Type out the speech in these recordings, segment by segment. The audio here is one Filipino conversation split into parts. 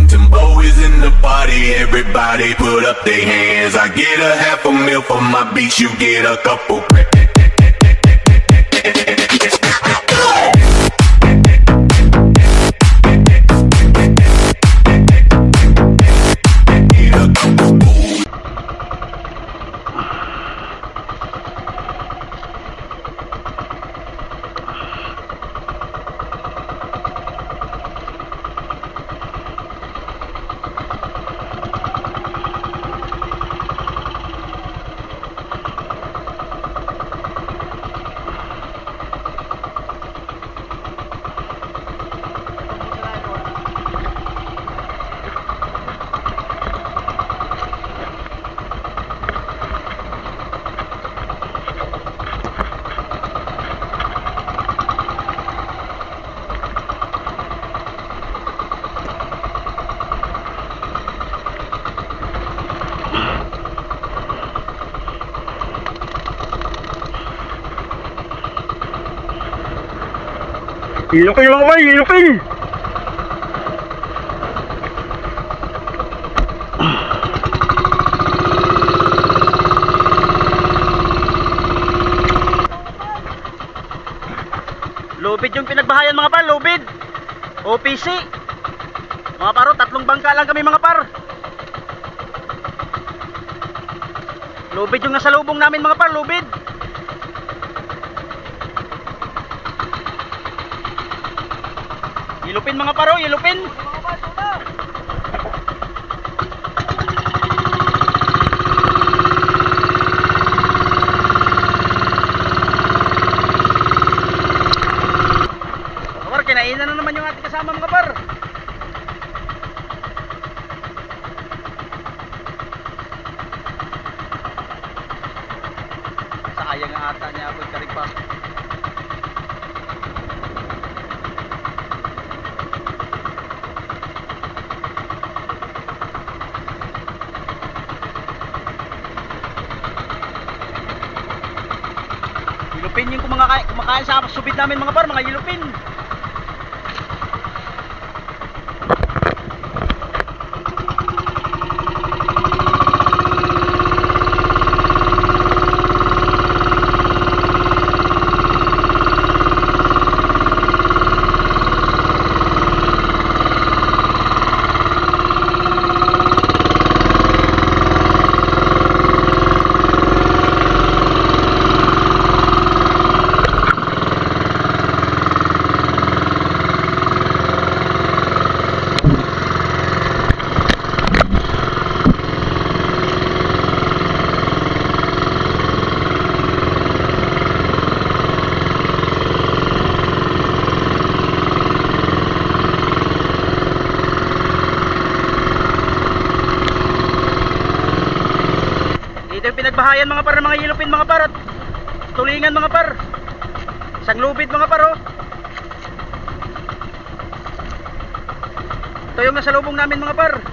Timbo is in the party, everybody put up their hands. I get a half a mil for my beats, you get a couple. Ilupin mga bay, ilupin! Lubid yung pinagbahayan mga par, lubid. OPC. Mga paro, 3 bangka lang kami mga par. Lubid yung nasa lubong namin mga par, lubid. Ilupin mga paro, ilupin. Par, kinainan na naman yung ating kasama mga par. Sayang nga ata niya ako ikarig pa. Yelupin yung kumakain sa subid namin mga par, mga yelupin. Ito yung pinagbahayan mga par ng mga yelupin mga par at tulingan mga par. Isang lubid mga par oh. Ito yung nasa lubong namin mga par.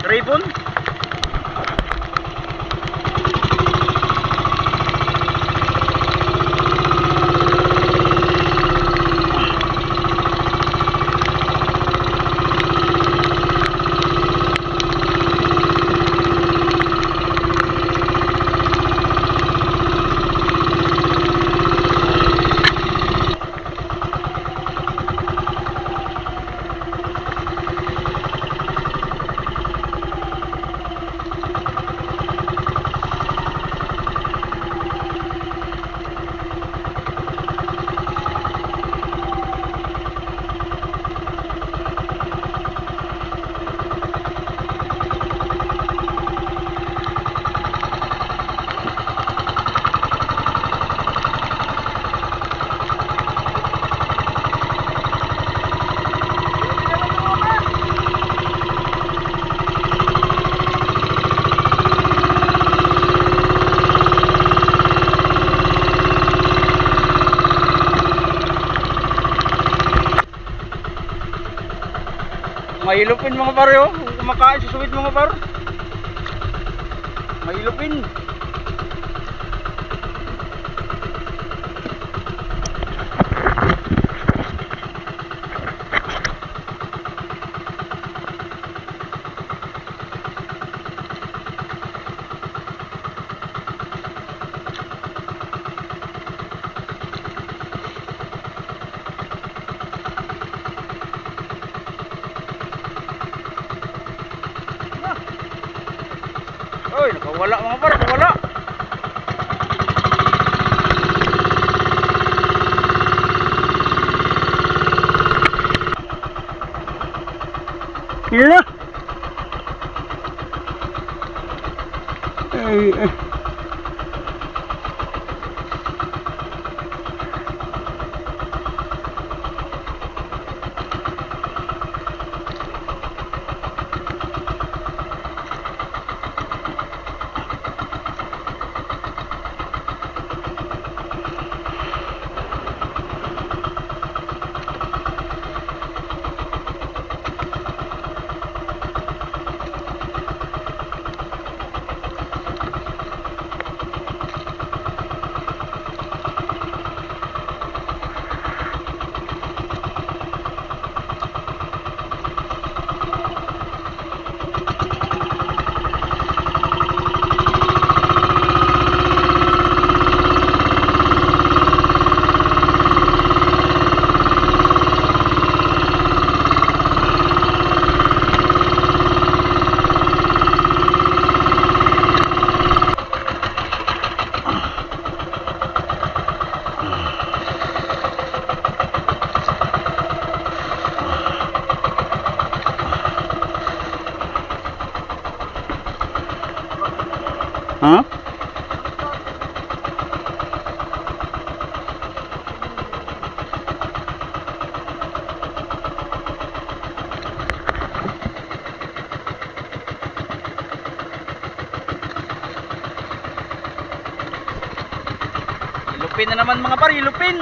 ribbon. Mahilupin mga par yo, kumakain sa suwid mga par. Mahilupin. Oy, nakawala mga par, nakawala. Yun na. Ay. Ha? Hilupin na naman mga par, hilupin.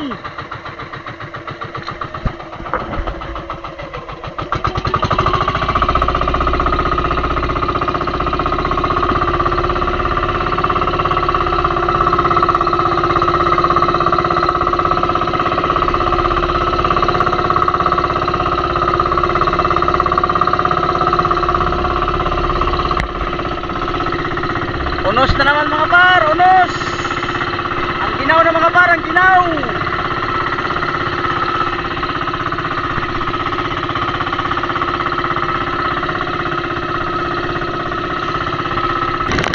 Unos na naman mga par, unos. Ang ginaw na mga par, ang ginaw.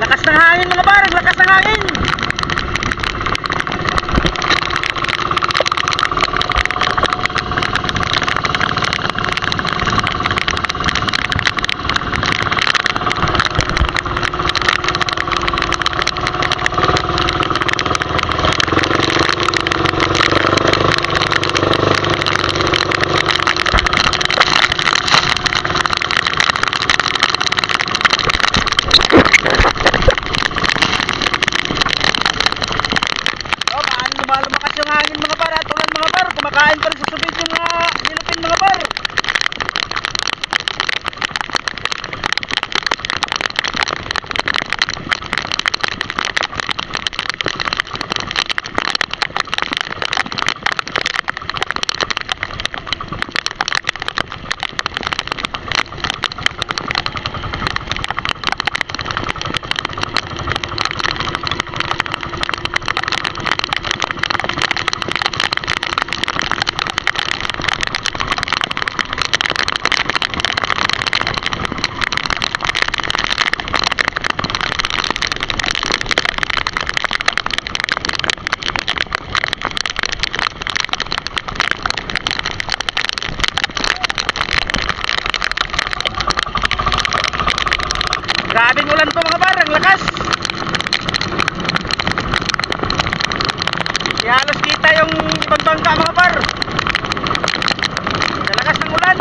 Lakas ng hangin mga par, ang lakas ng hangin. ulan pa mga par, ang lakas. Di halos kita yung ibang bangka mga par. Sa lakas ng ulan.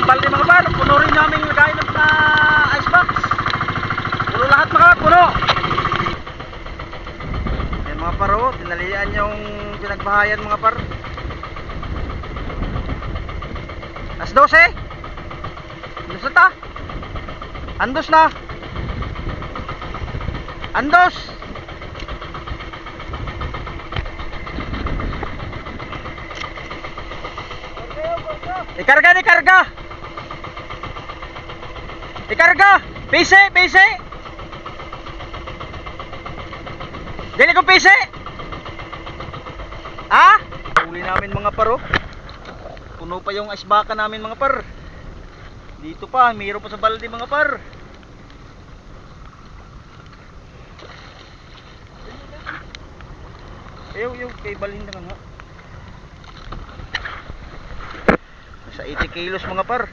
Balde mga par, puno rin namin lagay ng icebox. Puno lahat mga puno. Ayan mga par, oh, tinalian yung pinagbahayan mga par. Alas 12. Andos na ta. Andos na. Andos. Ikarga ni karga. Ikarga! Pise! Pise! Dili ko pise! Ha? Huli namin mga paro. Puno pa yung asbaka namin mga par. Dito pa, mayroon pa sa balde mga par. Ayaw, kay balhin na nga. Nasa 80 kilos mga par.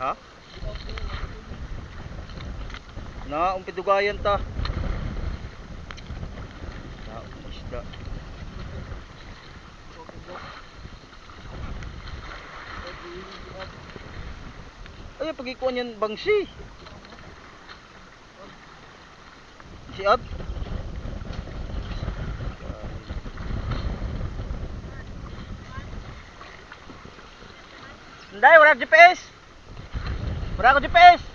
Ha? Na, umpidugayan ta. Na, isda. Ay, pagikuan yan bangsi. Si Ab. Hindi, wala GPS. Wala ko GPS.